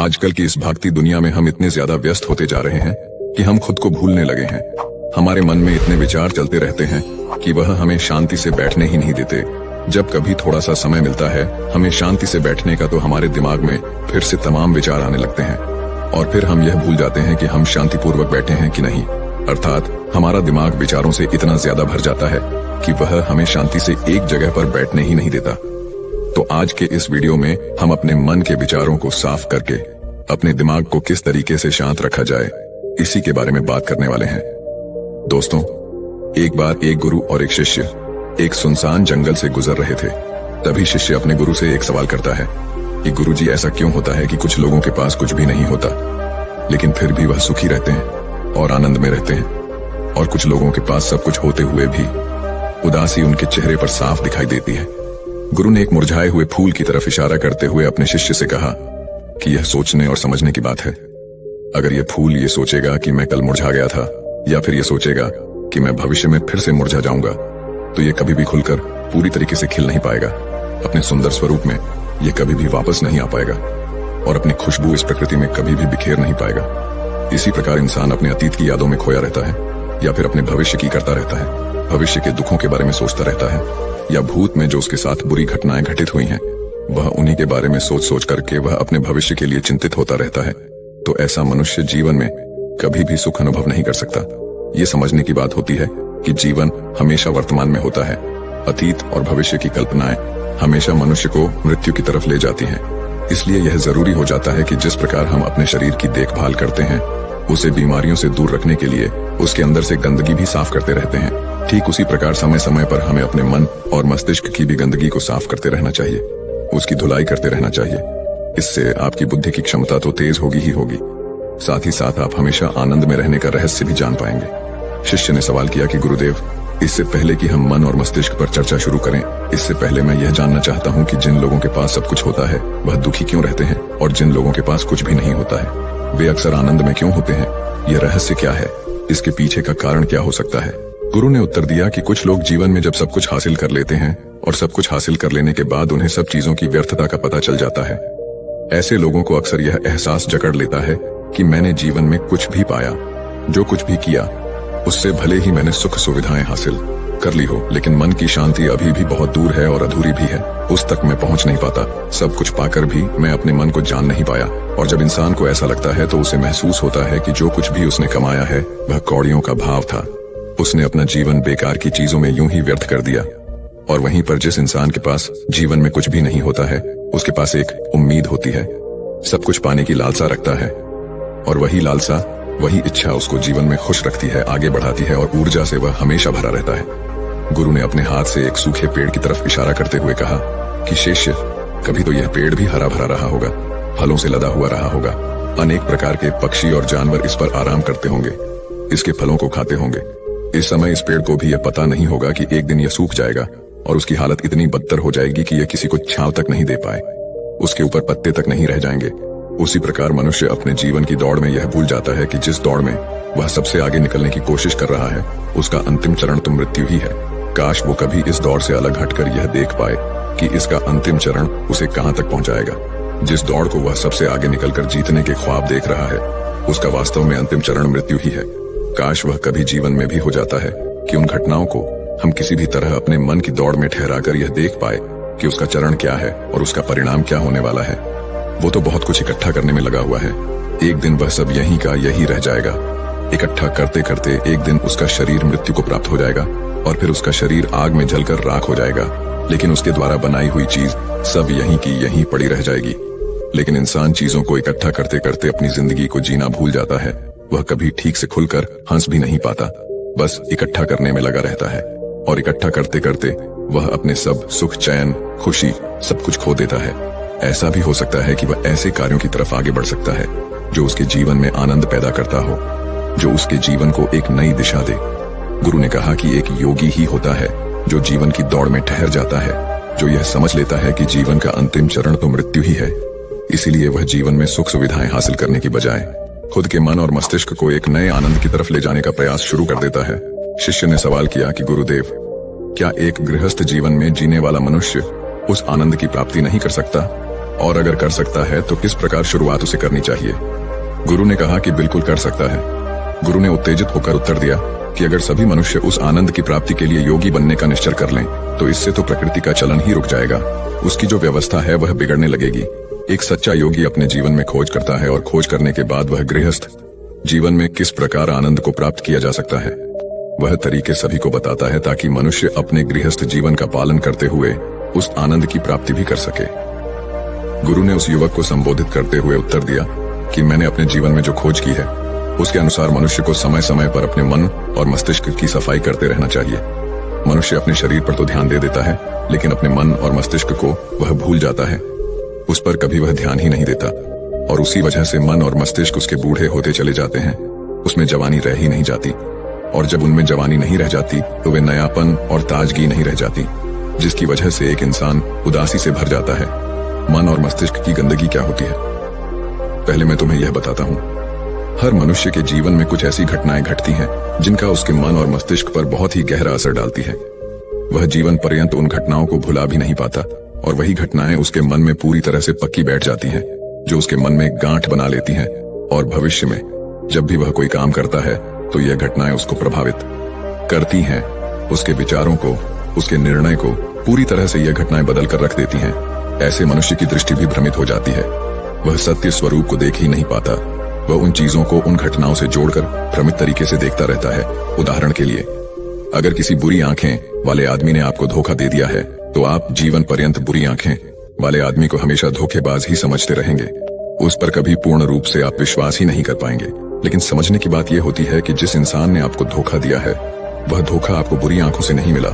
आजकल की इस भागती दुनिया में हम इतने ज्यादा व्यस्त होते जा रहे हैं कि हम खुद को भूलने लगे हैं। हमारे मन में इतने विचार चलते रहते हैं कि वह हमें शांति से बैठने ही नहीं देते। जब कभी थोड़ा सा समय मिलता है हमें शांति से बैठने का, तो हमारे दिमाग में फिर से तमाम विचार आने लगते हैं और फिर हम यह भूल जाते हैं कि हम शांतिपूर्वक बैठे हैं कि नहीं। अर्थात हमारा दिमाग विचारों से इतना ज्यादा भर जाता है कि वह हमें शांति से एक जगह पर बैठने ही नहीं देता। तो आज के इस वीडियो में हम अपने मन के विचारों को साफ करके अपने दिमाग को किस तरीके से शांत रखा जाए, इसी के बारे में बात करने वाले हैं। दोस्तों, एक बार एक गुरु और एक शिष्य एक सुनसान जंगल से गुजर रहे थे। तभी शिष्य अपने गुरु से एक सवाल करता है कि गुरुजी, ऐसा क्यों होता है कि कुछ लोगों के पास कुछ भी नहीं होता लेकिन फिर भी वह सुखी रहते हैं और आनंद में रहते हैं, और कुछ लोगों के पास सब कुछ होते हुए भी उदासी उनके चेहरे पर साफ दिखाई देती है। गुरु ने एक मुरझाए हुए फूल की तरफ इशारा करते हुए अपने शिष्य से कहा कि यह सोचने और समझने की बात है। अगर यह फूल ये सोचेगा कि मैं कल मुरझा गया था, या फिर यह सोचेगा कि मैं भविष्य में फिर से मुरझा जाऊंगा, तो यह कभी भी खुलकर पूरी तरीके से खिल नहीं पाएगा। अपने सुंदर स्वरूप में यह कभी भी वापस नहीं आ पाएगा और अपनी खुशबू इस प्रकृति में कभी भी बिखेर नहीं पाएगा। इसी प्रकार इंसान अपने अतीत की यादों में खोया रहता है, या फिर अपने भविष्य की करता रहता है, भविष्य के दुखों के बारे में सोचता रहता है, या भूत में जो उसके साथ बुरी घटनाएं घटित हुई हैं, वह उन्हीं के बारे में सोच सोच करके वह अपने भविष्य के लिए चिंतित होता रहता है। तो ऐसा मनुष्य जीवन में कभी भी सुख अनुभव नहीं कर सकता। ये समझने की बात होती है कि जीवन हमेशा वर्तमान में होता है। अतीत और भविष्य की कल्पनाएं हमेशा मनुष्य को मृत्यु की तरफ ले जाती हैं। इसलिए यह जरूरी हो जाता है कि जिस प्रकार हम अपने शरीर की देखभाल करते हैं, उसे बीमारियों से दूर रखने के लिए उसके अंदर से गंदगी भी साफ करते रहते हैं। ठीक उसी प्रकार समय समय पर हमें अपने मन और मस्तिष्क की भी गंदगी को साफ करते रहना चाहिए, उसकी धुलाई करते रहना चाहिए। इससे आपकी बुद्धि की क्षमता तो तेज होगी ही होगी, साथ ही साथ आप हमेशा आनंद में रहने का रहस्य भी जान पाएंगे। शिष्य ने सवाल किया कि गुरुदेव, इससे पहले कि हम मन और मस्तिष्क पर चर्चा शुरू करें, इससे पहले मैं यह जानना चाहता हूँ कि जिन लोगों के पास सब कुछ होता है वह दुखी क्यों रहते हैं, और जिन लोगों के पास कुछ भी नहीं होता है वे अक्सर आनंद में क्यों होते हैं? यह रहस्य क्या है? इसके पीछे का कारण क्या हो सकता है? गुरु ने उत्तर दिया कि कुछ लोग जीवन में जब सब कुछ हासिल कर लेते हैं और सब कुछ हासिल कर लेने के बाद उन्हें सब चीजों की व्यर्थता का पता चल जाता है। ऐसे लोगों को अक्सर यह एहसास जकड़ लेता है कि मैंने जीवन में कुछ भी पाया, जो कुछ भी किया उससे भले ही मैंने सुख सुविधाएं हासिल कर ली हो, लेकिन मन की शांति अभी भी बहुत दूर है और अधूरी भी है, उस तक मैं पहुंच नहीं पाता। सब कुछ पाकर भी मैं अपने मन को जान नहीं पाया। और जब इंसान को ऐसा लगता है तो उसे महसूस होता है कि जो कुछ भी उसने कमाया है वह कौड़ियों का भाव था। उसने अपना जीवन बेकार की चीजों में यूं ही व्यर्थ कर दिया। और वहीं पर जिस इंसान के पास जीवन में कुछ भी नहीं होता है, उसके पास एक उम्मीद होती है, सब कुछ पाने की लालसा रखता है, और वही लालसा, वही इच्छा उसको जीवन में खुश रखती है, आगे बढ़ाती है, और ऊर्जा से वह हमेशा भरा रहता है। गुरु ने अपने हाथ से एक सूखे पेड़ की तरफ इशारा करते हुए कहा कि शिष्य, कभी तो यह पेड़ भी हरा भरा रहा होगा, फलों से लदा हुआ रहा होगा, अनेक प्रकार के पक्षी और जानवर इस पर आराम करते होंगे, इसके फलों को खाते होंगे। इस समय इस पेड़ को भी यह पता नहीं होगा कि एक दिन यह सूख जाएगा और उसकी हालत इतनी बदतर हो जाएगी कि यह किसी को छांव तक नहीं दे पाए, उसके ऊपर पत्ते तक नहीं रह जाएंगे। उसी प्रकार मनुष्य अपने जीवन की दौड़ में यह भूल जाता है कि जिस दौड़ में वह सबसे आगे निकलने की कोशिश कर रहा है, उसका अंतिम चरण तो मृत्यु ही है। काश वो कभी इस दौड़ से अलग हटकर यह देख पाए कि इसका अंतिम चरण उसे कहां तक पहुंचाएगा। जिस दौड़ को वह सबसे आगे निकलकर जीतने के ख्वाब देख रहा है, उसका वास्तव में अंतिम चरण मृत्यु ही है। काश वह कभी जीवन में भी हो जाता है कि उन घटनाओं को हम किसी भी तरह अपने मन की दौड़ में ठहराकर यह देख पाए कि उसका चरण क्या है और उसका परिणाम क्या होने वाला है। वो तो बहुत कुछ इकट्ठा करने में लगा हुआ है, एक दिन वह सब यहीं का यही रह जाएगा। इकट्ठा करते करते एक दिन उसका शरीर मृत्यु को प्राप्त हो जाएगा और फिर उसका शरीर आग में जलकर राख हो जाएगा, लेकिन उसके द्वारा बनाई हुई चीज सब यहीं की यहीं पड़ी रह जाएगी। लेकिन इंसान चीजों को इकट्ठा करते करते अपनी जिंदगी को जीना भूल जाता है। वह कभी ठीक से खुलकर हंस भी नहीं पाता, बस इकट्ठा करने में लगा रहता है, और इकट्ठा करते करते वह अपने सब सुख, चैन, खुशी सब कुछ खो देता है। ऐसा भी हो सकता है कि वह ऐसे कार्यों की तरफ आगे बढ़ सकता है जो उसके जीवन में आनंद पैदा करता हो, जो उसके जीवन को एक नई दिशा दे। गुरु ने कहा कि एक योगी ही होता है जो जीवन की दौड़ में ठहर जाता है, जो यह समझ लेता है कि जीवन का अंतिम चरण तो मृत्यु ही है। इसीलिए वह जीवन में सुख सुविधाएं हासिल करने की बजाय खुद के मन और मस्तिष्क को एक नए आनंद की तरफ ले जाने का प्रयास शुरू कर देता है। शिष्य ने सवाल किया कि गुरुदेव, क्या एक गृहस्थ जीवन में जीने वाला मनुष्य उस आनंद की प्राप्ति नहीं कर सकता? और अगर कर सकता है तो किस प्रकार शुरुआत उसे करनी चाहिए? गुरु ने कहा कि बिल्कुल कर सकता है। गुरु ने उत्तेजित होकर उत्तर दिया कि अगर सभी मनुष्य उस आनंद की प्राप्ति के लिए योगी बनने का निश्चय कर लें तो इससे तो प्रकृति का चलन ही रुक जाएगा, उसकी जो व्यवस्था है वह बिगड़ने लगेगी। एक सच्चा योगी अपने जीवन में खोज करता है और खोज करने के बाद वह गृहस्थ जीवन में किस प्रकार आनंद को प्राप्त किया जा सकता है वह तरीके सभी को बताता है, ताकि मनुष्य अपने गृहस्थ जीवन का पालन करते हुए उस आनंद की प्राप्ति भी कर सके। गुरु ने उस युवक को संबोधित करते हुए उत्तर दिया कि मैंने अपने जीवन में जो खोज की है उसके अनुसार मनुष्य को समय समय पर अपने मन और मस्तिष्क की सफाई करते रहना चाहिए। मनुष्य अपने शरीर पर तो ध्यान दे देता है, लेकिन अपने मन और मस्तिष्क को वह भूल जाता है, उस पर कभी वह ध्यान ही नहीं देता, और उसी वजह से मन और मस्तिष्क उसके बूढ़े होते चले जाते हैं, उसमें जवानी रह ही नहीं जाती, और जब उनमें जवानी नहीं रह जाती तो वे नयापन और ताजगी नहीं रह जाती, जिसकी वजह से एक इंसान उदासी से भर जाता है। मन और मस्तिष्क की गंदगी क्या होती है? पहले मैं तुम्हें यह बताता हूँ। हर मनुष्य के जीवन में कुछ ऐसी घटनाएं घटती हैं जिनका उसके मन और मस्तिष्क पर बहुत ही गहरा असर डालती है। वह जीवन पर्यंत उन घटनाओं को भुला भी नहीं पाता, और वही घटनाएं उसके मन में पूरी तरह से पक्की बैठ जाती हैं, जो उसके मन में गांठ बना लेती हैं, और भविष्य में जब भी वह कोई काम करता है तो यह घटनाएं उसको प्रभावित करती हैं। उसके विचारों को, उसके निर्णय को पूरी तरह से यह घटनाएं बदल कर रख देती हैं। ऐसे मनुष्य की दृष्टि भी भ्रमित हो जाती है, वह सत्य स्वरूप को देख ही नहीं पाता, वह उन चीजों को उन घटनाओं से जोड़कर भ्रमित तरीके से देखता रहता है। उदाहरण के लिए, अगर किसी बुरी आंखें वाले आदमी ने आपको धोखा दे दिया है तो आप जीवन पर्यंत बुरी आंखें वाले आदमी को हमेशा धोखेबाज ही समझते रहेंगे, उस पर कभी पूर्ण रूप से आप विश्वास ही नहीं कर पाएंगे। लेकिन समझने की बात यह होती है कि जिस इंसान ने आपको धोखा दिया है वह धोखा आपको बुरी आंखों से नहीं मिला,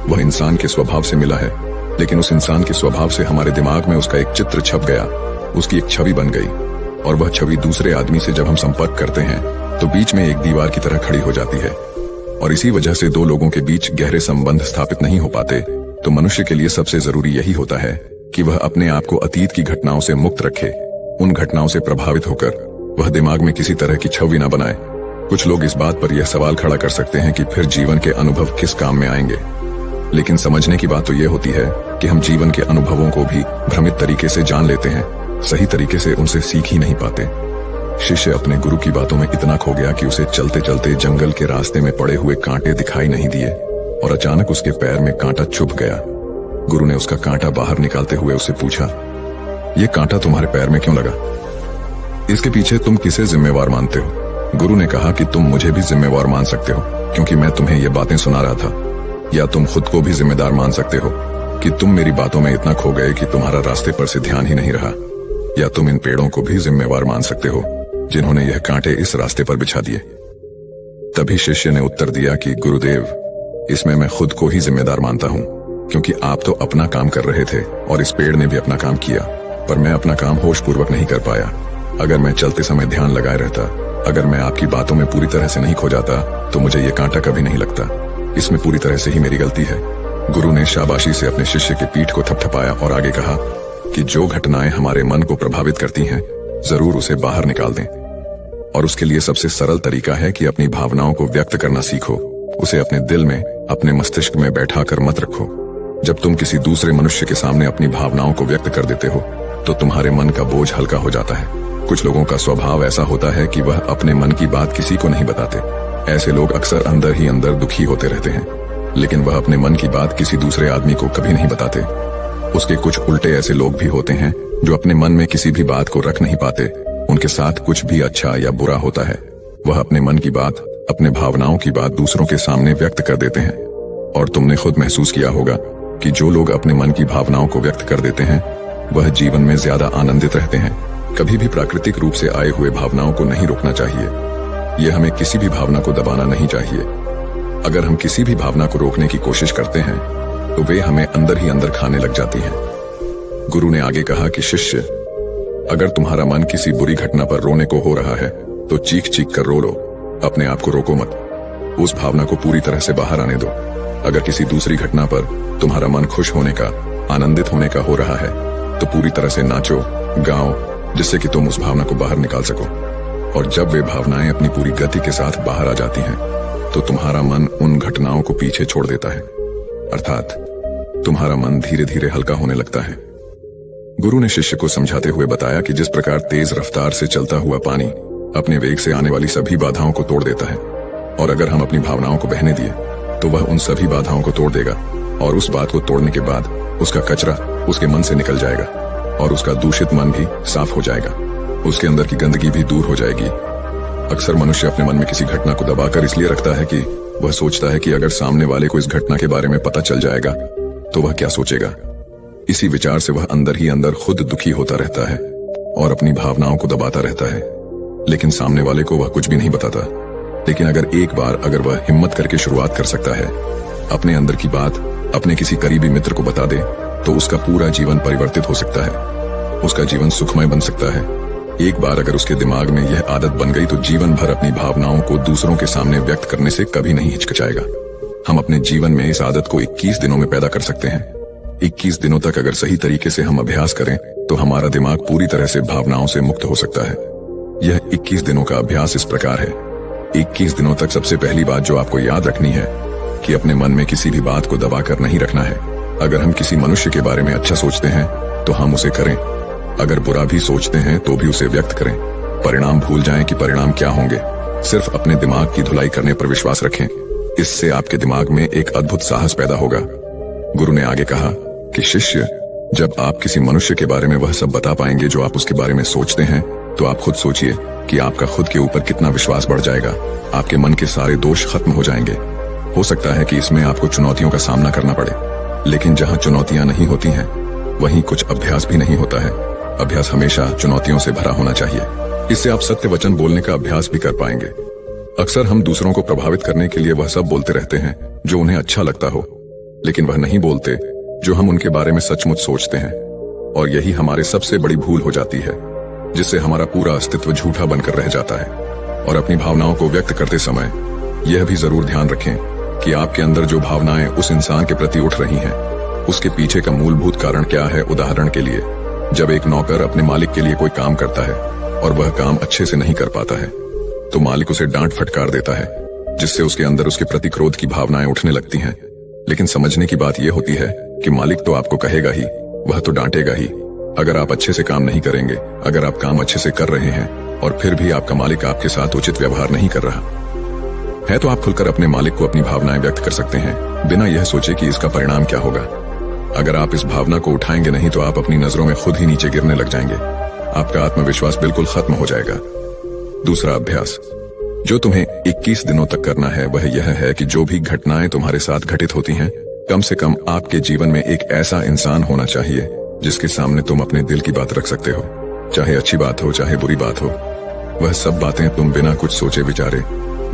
वह इंसान के स्वभाव से मिला है। लेकिन उस इंसान के स्वभाव से हमारे दिमाग में उसका एक चित्र छप गया, उसकी एक छवि बन गई, और वह छवि दूसरे आदमी से जब हम संपर्क करते हैं तो बीच में एक दीवार की तरह खड़ी हो जाती है, और इसी वजह से दो लोगों के बीच गहरे संबंध स्थापित नहीं हो पाते। तो मनुष्य के लिए सबसे जरूरी यही होता है कि वह अपने आप को अतीत की घटनाओं से मुक्त रखे, उन घटनाओं से प्रभावित होकर वह दिमाग में किसी तरह की छवि न बनाए। कुछ लोग इस बात पर यह सवाल खड़ा कर सकते हैं कि फिर जीवन के अनुभव किस काम में आएंगे, लेकिन समझने की बात तो यह होती है कि हम जीवन के अनुभवों को भी भ्रमित तरीके से जान लेते हैं, सही तरीके से उनसे सीख ही नहीं पाते। शिष्य अपने गुरु की बातों में इतना खो गया कि उसे चलते चलते जंगल के रास्ते में पड़े हुए कांटे दिखाई नहीं दिए, और अचानक उसके पैर में कांटा चुभ गया। गुरु ने उसका कांटा बाहर निकालते हुए उससे पूछा, यह कांटा तुम्हारे पैर में क्यों लगा? इसके पीछे तुम किसे जिम्मेवार मानते हो? गुरु ने कहा कि तुम मुझे भी जिम्मेवार मान सकते हो, क्योंकि मैं तुम्हें ये बातें सुना रहा था, या तुम खुद को भी जिम्मेदार मान सकते हो कि तुम मेरी बातों में इतना खो गए कि तुम्हारा रास्ते पर से ध्यान ही नहीं रहा, या तुम इन पेड़ों को भी जिम्मेवार मान सकते हो जिन्होंने यह कांटे इस रास्ते पर बिछा दिए। तभी शिष्य ने उत्तर दिया कि गुरुदेव, इसमें मैं खुद को ही जिम्मेदार मानता हूँ, क्योंकि आप तो अपना काम कर रहे थे और इस पेड़ ने भी अपना काम किया, पर मैं अपना काम होश पूर्वक नहीं कर पाया। अगर मैं चलते समय ध्यान लगाए रहता, अगर मैं आपकी बातों में पूरी तरह से नहीं खो जाता तो मुझे ये कांटा कभी नहीं लगता। इसमें पूरी तरह से ही मेरी गलती है। गुरु ने शाबाशी से अपने शिष्य की पीठ को थपथपाया और आगे कहा कि जो घटनाएं हमारे मन को प्रभावित करती हैं, जरूर उसे बाहर निकाल दें, और उसके लिए सबसे सरल तरीका है कि अपनी भावनाओं को व्यक्त करना सीखो। उसे अपने दिल में, अपने मस्तिष्क में बैठा कर मत रखो। जब तुम किसी दूसरे मनुष्य के सामने अपनी भावनाओं को व्यक्त कर देते हो तो तुम्हारे मन का बोझ हल्का हो जाता है। कुछ लोगों का स्वभाव ऐसा होता है कि वह अपने मन की बात किसी को नहीं बताते। ऐसे लोग अक्सर अंदर ही अंदर दुखी होते रहते हैं, लेकिन वह अपने मन की बात किसी दूसरे आदमी को कभी नहीं बताते। उसके कुछ उल्टे ऐसे लोग भी होते हैं जो अपने मन में किसी भी बात को रख नहीं पाते। उनके साथ कुछ भी अच्छा या बुरा होता है, वह अपने मन की बात, अपने भावनाओं की बात दूसरों के सामने व्यक्त कर देते हैं। और तुमने खुद महसूस किया होगा कि जो लोग अपने मन की भावनाओं को व्यक्त कर देते हैं वह जीवन में ज्यादा आनंदित रहते हैं। कभी भी प्राकृतिक रूप से आए हुए भावनाओं को नहीं रोकना चाहिए। यह हमें किसी भी भावना को दबाना नहीं चाहिए। अगर हम किसी भी भावना को रोकने की कोशिश करते हैं तो वे हमें अंदर ही अंदर खाने लग जाती हैं। गुरु ने आगे कहा कि शिष्य, अगर तुम्हारा मन किसी बुरी घटना पर रोने को हो रहा है तो चीख चीख कर रो लो, अपने आप को रोको मत। उस भावना को पूरी तरह से बाहर आने दो। अगर किसी दूसरी घटना पर तुम्हारा मन खुश होने का, आनंदित होने का हो रहा है तो पूरी तरह से नाचो, गाओ, जिससे कि तुम उस भावना को बाहर निकाल सको। और जब वे भावनाएं अपनी पूरी गति के साथ बाहर आ जाती हैं तो तुम्हारा मन उन घटनाओं को पीछे छोड़ देता है, अर्थात तुम्हारा मन धीरे धीरे हल्का होने लगता है। गुरु ने शिष्य को समझाते हुए बताया कि जिस प्रकार तेज रफ्तार से चलता हुआ पानी अपने वेग से आने वाली सभी बाधाओं को तोड़ देता है, और अगर हम अपनी भावनाओं को बहने दिए तो वह उन सभी बाधाओं को तोड़ देगा, और उस बात को तोड़ने के बाद उसका कचरा उसके मन से निकल जाएगा और उसका दूषित मन भी साफ हो जाएगा, उसके अंदर की गंदगी भी दूर हो जाएगी। अक्सर मनुष्य अपने मन में किसी घटना को दबाकर इसलिए रखता है कि वह सोचता है कि अगर सामने वाले को इस घटना के बारे में पता चल जाएगा तो वह क्या सोचेगा। इसी विचार से वह अंदर ही अंदर खुद दुखी होता रहता है और अपनी भावनाओं को दबाता रहता है, लेकिन सामने वाले को वह कुछ भी नहीं बताता। लेकिन अगर वह हिम्मत करके शुरुआत कर सकता है, अपने अंदर की बात अपने किसी करीबी मित्र को बता दे, तो उसका पूरा जीवन परिवर्तित हो सकता है, उसका जीवन सुखमय बन सकता है। एक बार अगर उसके दिमाग में यह आदत बन गई तो जीवन भर अपनी भावनाओं को दूसरों के सामने व्यक्त करने से कभी नहीं हिचकिचाएगा। हम अपने जीवन में इस आदत को 21 दिनों में पैदा कर सकते हैं। 21 दिनों तक अगर सही तरीके से हम अभ्यास करें तो हमारा दिमाग पूरी तरह से भावनाओं से मुक्त हो सकता है। यह 21 दिनों का अभ्यास इस प्रकार है। 21 दिनों तक सबसे पहली बात जो आपको याद रखनी है कि अपने मन में किसी भी बात को दबाकर नहीं रखना है। अगर हम किसी मनुष्य के बारे में अच्छा सोचते हैं तो हम उसे करें, अगर बुरा भी सोचते हैं तो भी उसे व्यक्त करें। परिणाम भूल जाएं कि परिणाम क्या होंगे, सिर्फ अपने दिमाग की धुलाई करने पर विश्वास रखें। इससे आपके दिमाग में एक अद्भुत साहस पैदा होगा। गुरु ने आगे कहा कि शिष्य, जब आप किसी मनुष्य के बारे में वह सब बता पाएंगे जो आप उसके बारे में सोचते हैं, तो आप खुद सोचिए कि आपका खुद के ऊपर कितना विश्वास बढ़ जाएगा। आपके मन के सारे दोष खत्म हो जाएंगे। हो सकता है कि इसमें आपको चुनौतियों का सामना करना पड़े, लेकिन जहाँ चुनौतियां नहीं होती हैं वहीं कुछ अभ्यास भी नहीं होता है। अभ्यास हमेशा चुनौतियों से भरा होना चाहिए। इससे आप सत्य वचन बोलने का अभ्यास भी कर पाएंगे। अक्सर हम दूसरों को प्रभावित करने के लिए वह सब बोलते रहते हैं जो उन्हें अच्छा लगता हो, लेकिन वह नहीं बोलते जो हम उनके बारे में सचमुच सोचते हैं। और यही हमारे सबसे बड़ी भूल हो जाती है, जिससे हमारा पूरा अस्तित्व झूठा बनकर रह जाता है। और अपनी भावनाओं को व्यक्त करते समय यह भी जरूर ध्यान रखें कि आपके अंदर जो भावनाएं उस इंसान के प्रति उठ रही हैं, उसके पीछे का मूलभूत कारण क्या है। उदाहरण के लिए, जब एक नौकर अपने मालिक के लिए कोई काम करता है और वह काम अच्छे से नहीं कर पाता है, तो मालिक उसे डांट फटकार देता है, जिससे उसके अंदर उसके प्रति क्रोध की भावनाएं उठने लगती हैं। लेकिन समझने की बात यह होती है कि मालिक तो आपको कहेगा ही, वह तो डांटेगा ही। अगर आप अच्छे से काम नहीं करेंगे, अगर आप काम अच्छे से कर रहे हैं और फिर भी आपका मालिक आपके साथ उचित व्यवहार नहीं कर रहा है, तो आप खुलकर अपने मालिक को अपनी भावनाएं व्यक्त कर सकते हैं, बिना यह सोचे कि इसका परिणाम क्या होगा। अगर आप इस भावना को उठाएंगे नहीं तो आप अपनी नजरों में खुद ही नीचे गिरने लग जाएंगे। आपका आत्मविश्वास बिल्कुल खत्म हो जाएगा। दूसरा अभ्यास जो तुम्हें 21 दिनों तक करना है वह यह है कि जो भी घटनाएं तुम्हारे साथ घटित होती हैं, कम से कम आपके जीवन में एक ऐसा इंसान होना चाहिए जिसके सामने तुम अपने दिल की बात रख सकते हो। चाहे अच्छी बात हो चाहे बुरी बात हो, वह सब बातें तुम बिना कुछ सोचे विचारे,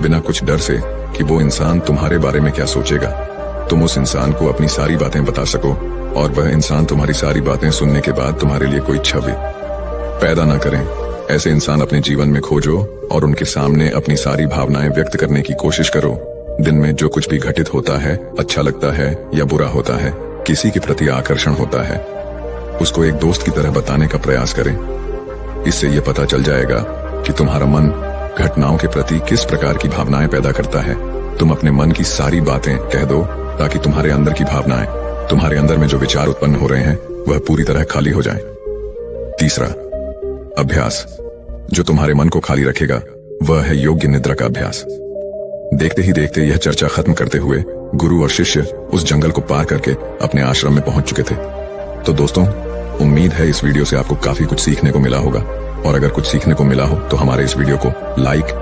बिना कुछ डर से कि वो इंसान तुम्हारे बारे में क्या सोचेगा, तुम उस इंसान को अपनी सारी बातें बता सको और वह इंसान तुम्हारी सारी बातें सुनने के बाद तुम्हारे लिए कोई छवि पैदा ना करें। ऐसे इंसान अपने जीवन में खोजो और उनके सामने अपनी सारी भावनाएं व्यक्त करने की कोशिश करो। दिन में जो कुछ भी घटित होता है, अच्छा लगता है या बुरा होता है, किसी के प्रति आकर्षण होता है, उसको एक दोस्त की तरह बताने का प्रयास करें। इससे यह पता चल जाएगा कि तुम्हारा मन घटनाओं के प्रति किस प्रकार की भावनाएं पैदा करता है। तुम अपने मन की सारी बातें कह दो ताकि तुम्हारे अंदर की भावनाएं, तुम्हारे अंदर में जो विचार उत्पन्न हो रहे हैं, वह पूरी तरह खाली हो जाएं। तीसरा अभ्यास जो तुम्हारे मन को खाली रखेगा वह है योग्य निद्रा का अभ्यास। देखते ही देखते यह चर्चा खत्म करते हुए गुरु और शिष्य उस जंगल को पार करके अपने आश्रम में पहुंच चुके थे। तो दोस्तों, उम्मीद है इस वीडियो से आपको काफी कुछ सीखने को मिला होगा, और अगर कुछ सीखने को मिला हो तो हमारे इस वीडियो को लाइक